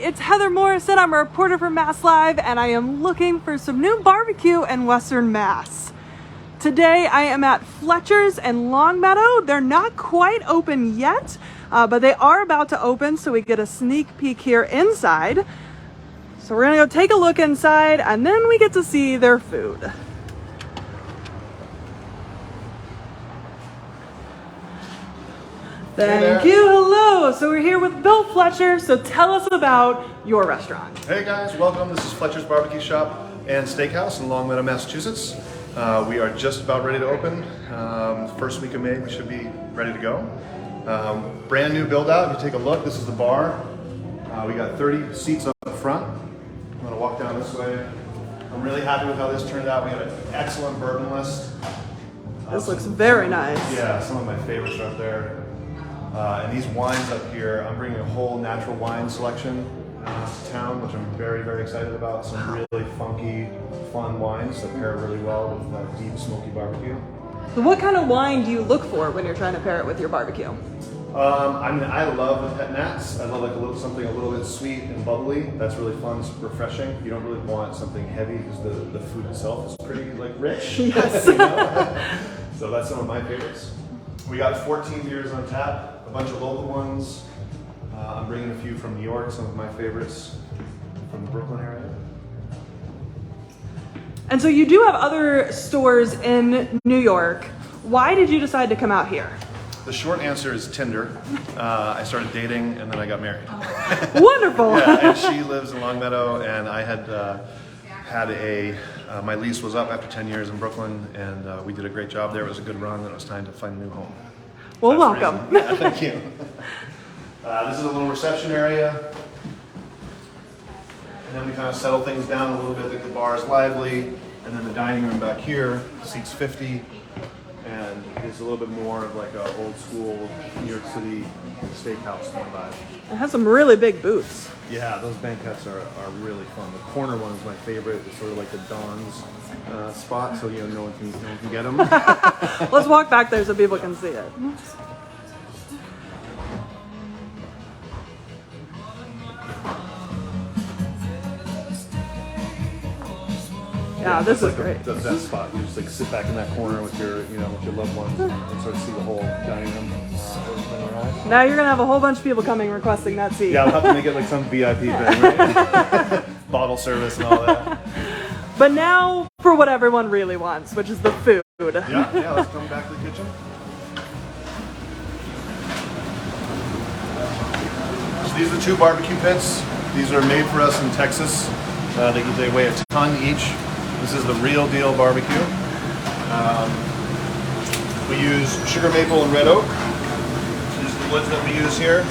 it's Heather Morrison. I'm a reporter for MassLive, and I am looking for some new barbecue in Western Mass. Today I am at Fletcher's in Longmeadow. They're not quite open yet, but they are about to open, so we get a sneak peek here inside. So we're gonna go take a look inside, and then we get to see their food. Thank you. Hello. So we're here with Bill Fletcher. So tell us about your restaurant. Hey guys, welcome. This is Fletcher's Barbecue Shop and Steakhouse in Longmeadow, Massachusetts. We are just about ready to open. First week of May, we should be ready to go. Brand new build out. You take a look. This is the bar. We got 30 seats up front. I'm going to walk down this way. I'm really happy with how this turned out. We had an excellent bourbon list. This looks very nice. Yeah, some of my favorites are up there. And these wines up here, I'm bringing a whole natural wine selection to town, which I'm very, very excited about. Some really funky, fun wines that pair really well with deep, smoky barbecue. So what kind of wine do you look for when you're trying to pair it with your barbecue? I love the pet nats. I love like something a little bit sweet and bubbly. That's really fun, it's refreshing. You don't really want something heavy because the food itself is pretty like rich. Yes. You know? So that's some of my favorites. We got 14 beers on tap, a bunch of local ones. I'm bringing a few from New York, some of my favorites from the Brooklyn area. And so you do have other stores in New York. Why did you decide to come out here? The short answer is Tinder. I started dating and then I got married. Wonderful. Yeah, and she lives in Longmeadow, and I had my lease was up after 10 years in Brooklyn, and we did a great job there. It was a good run, and it was time to find a new home. Well, welcome. Yeah, thank you. This is a little reception area. And then we kind of settle things down a little bit. Like the bar is lively, and then the dining room back here seats 50, and it's a little bit more of like a old school New York City steakhouse vibe. It has some really big booths. Yeah, those banquettes are really fun. The corner one is my favorite. It's sort of like the Don's spot, so no one can get them. Let's walk back there so people can see it. Yeah, this is great. The best spot. You just like sit back in that corner with your, with your loved ones and sort of see the whole dining room. Now you're gonna have a whole bunch of people coming requesting that seat. Yeah, I'll have to make it like some VIP thing, right? Bottle service and all that. But now for what everyone really wants, which is the food. Yeah, let's come back to the kitchen. So these are the two barbecue pits. These are made for us in Texas. They weigh a ton each. This is the real deal barbecue. We use sugar maple and red oak. These are the woods that we use here.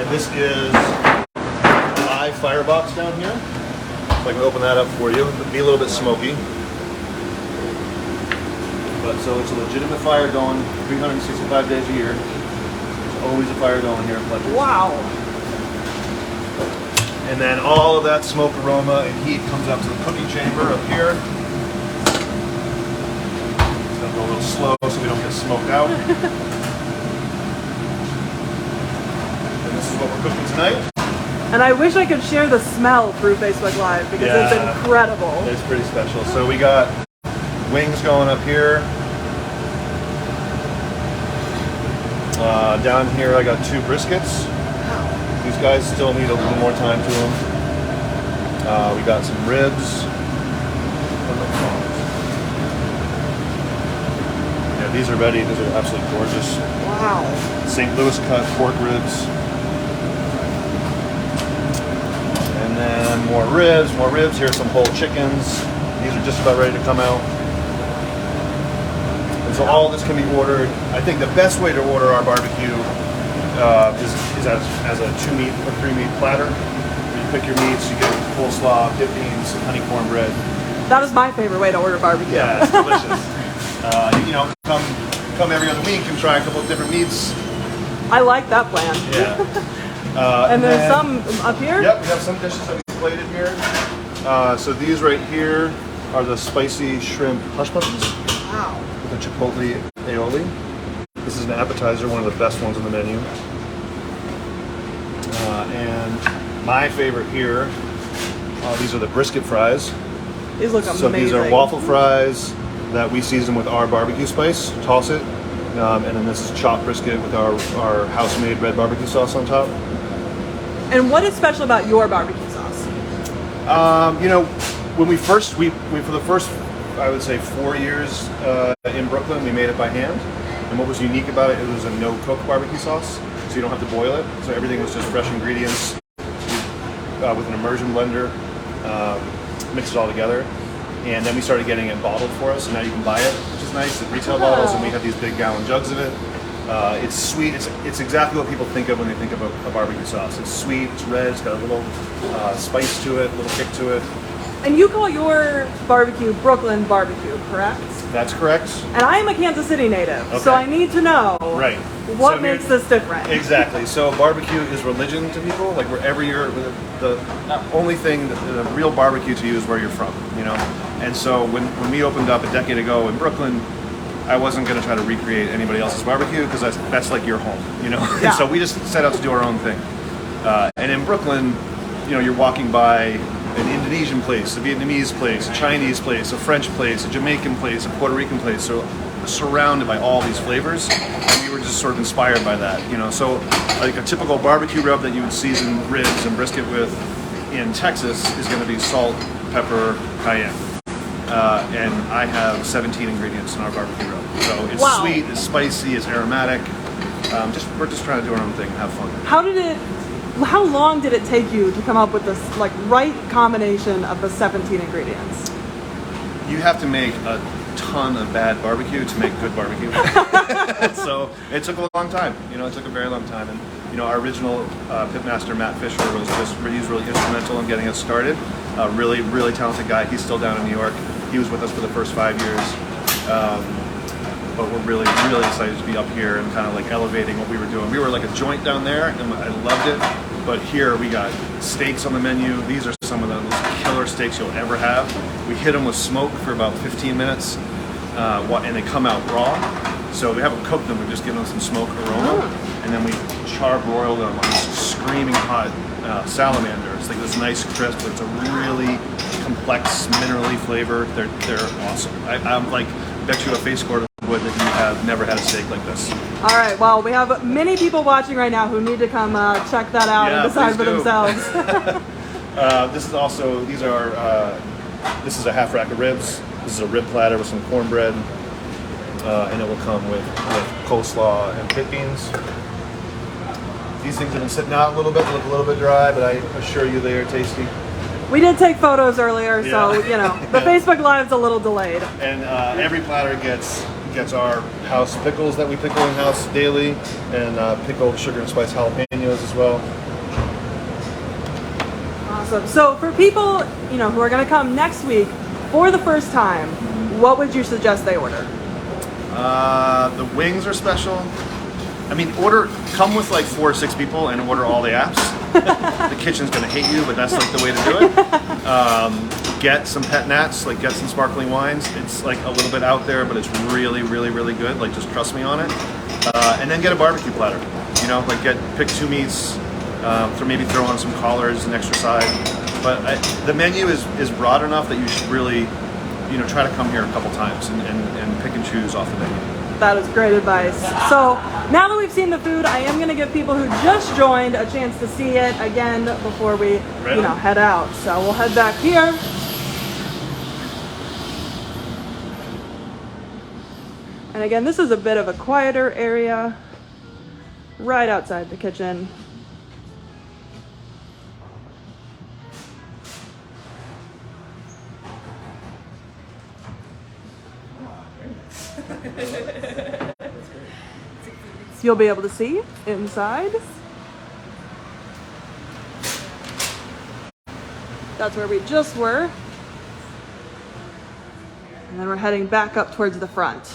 And this is a live firebox down here. So I can open that up for you. It'll be a little bit smoky. But so it's a legitimate fire going 365 days a year. There's always a fire going here at Fletcher's. Wow. And then all of that smoke aroma and heat comes up to the cooking chamber up here. It's gonna go a little slow so we don't get smoked out. And this is what we're cooking tonight. And I wish I could share the smell through Facebook Live because it's incredible. It's pretty special. So we got wings going up here. Down here I got 2 briskets. These guys still need a little more time to them. We got some ribs. Yeah, these are ready. These are absolutely gorgeous. Wow. St. Louis cut pork ribs. And then more ribs. Here's some whole chickens. These are just about ready to come out. And so all this can be ordered. I think the best way to order our barbecue is as a 2-meat or 3-meat platter. Where you pick your meats, you get coleslaw, dip beans, honeycomb bread. That is my favorite way to order barbecue. Yeah, it's delicious. Come every other week and try a couple of different meats. I like that plan. Yeah. And there's some up here? Yep, we have some dishes that we plated here. So these right here are the spicy shrimp hush puppies. Wow. With a chipotle aioli. This is an appetizer, one of the best ones on the menu. And My favorite here, these are the brisket fries. These look So amazing. these are waffle fries that we season with our barbecue spice, toss it, and then this is chopped brisket with our house-made red barbecue sauce on top. And what is special about your barbecue sauce? You know, when we for the first, I would say 4 years in Brooklyn, we made it by hand. And what was unique about it, it was a no-cook barbecue sauce, so you don't have to boil it. So everything was just fresh ingredients with an immersion blender, mixed it all together. And then we started getting it bottled for us, and now you can buy it, which is nice, at retail bottles, and we have these big gallon jugs of it. It's sweet. It's exactly what people think of when they think of a barbecue sauce. It's sweet, it's red, it's got a little spice to it, a little kick to it. And you call your barbecue Brooklyn barbecue, correct? That's correct. And I am a Kansas City native, Okay. so I need to know what makes this different. Exactly. So barbecue is religion to people. Like wherever you're, the only thing, the real barbecue to you is where you're from, you know? And so when we opened up a decade ago in Brooklyn, I wasn't going to try to recreate anybody else's barbecue because that's like your home, you know? Yeah. So we just set out to do our own thing. And in Brooklyn, you know, you're walking by an Indonesian place, a Vietnamese place, a Chinese place, a French place, a Jamaican place, a Puerto Rican place, so surrounded by all these flavors, and we were just sort of inspired by that, you know. So like a typical barbecue rub that you would season ribs and brisket with in Texas is going to be salt, pepper, cayenne. And I have 17 ingredients in our barbecue rub. So it's sweet, it's spicy, it's aromatic. We're just trying to do our own thing and have fun. How long did it take you to come up with this like right combination of the 17 ingredients? You have to make a ton of bad barbecue to make good barbecue. So it took a long time. You know, it took a very long time. And you know, our original pitmaster Matt Fisher he's really instrumental in getting us started. Really, really talented guy. He's still down in New York. He was with us for the first 5 years. But we're really, really excited to be up here and kind of like elevating what we were doing. We were like a joint down there, and I loved it. But here we got steaks on the menu. These are some of the most killer steaks you'll ever have. We hit them with smoke for about 15 minutes, and they come out raw. So we haven't cooked them, we just give them some smoke aroma. And then we charbroil them on this screaming hot salamander. It's like this nice crisp, but it's a really complex, minerally flavor. They're awesome. I'm like, bet you a face score would that you have never had a steak like this. All right, well, we have many people watching right now who need to come check that out and decide for themselves. This is a half rack of ribs. This is a rib platter with some cornbread, and it will come with coleslaw and pit beans. These things have been sitting out a little bit, they look a little bit dry, but I assure you they are tasty. We did take photos earlier, so you know, the Facebook Live's a little delayed. And every platter gets our house pickles that we pickle in-house daily, and pickled sugar and spice jalapenos as well. Awesome. So for people, you know, who are going to come next week for the first time, what would you suggest they order? The wings are special. I mean, come with like 4 or 6 people and order all the apps. The kitchen's gonna hate you, but that's like the way to do it. Get some pet nats, like get some sparkling wines. It's like a little bit out there, but it's really, really, really good. Like just trust me on it. And then get a barbecue platter. You know, like pick 2 meats, maybe throw on some collards, an extra side. But the menu is broad enough that you should really, you know, try to come here a couple times and pick and choose off the menu. That is great advice. So now that we've seen the food, I am going to give people who just joined a chance to see it again before we, you know, head out. So we'll head back here. And again, this is a bit of a quieter area right outside the kitchen. You'll be able to see inside. That's where we just were. And then we're heading back up towards the front.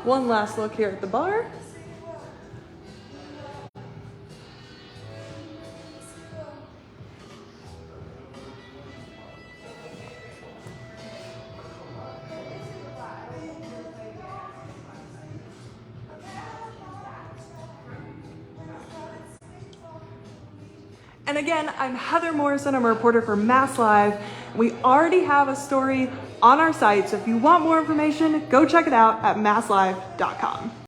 One last look here at the bar. And again, I'm Heather Morrison. I'm a reporter for MassLive. We already have a story on our site, so if you want more information, go check it out at masslive.com.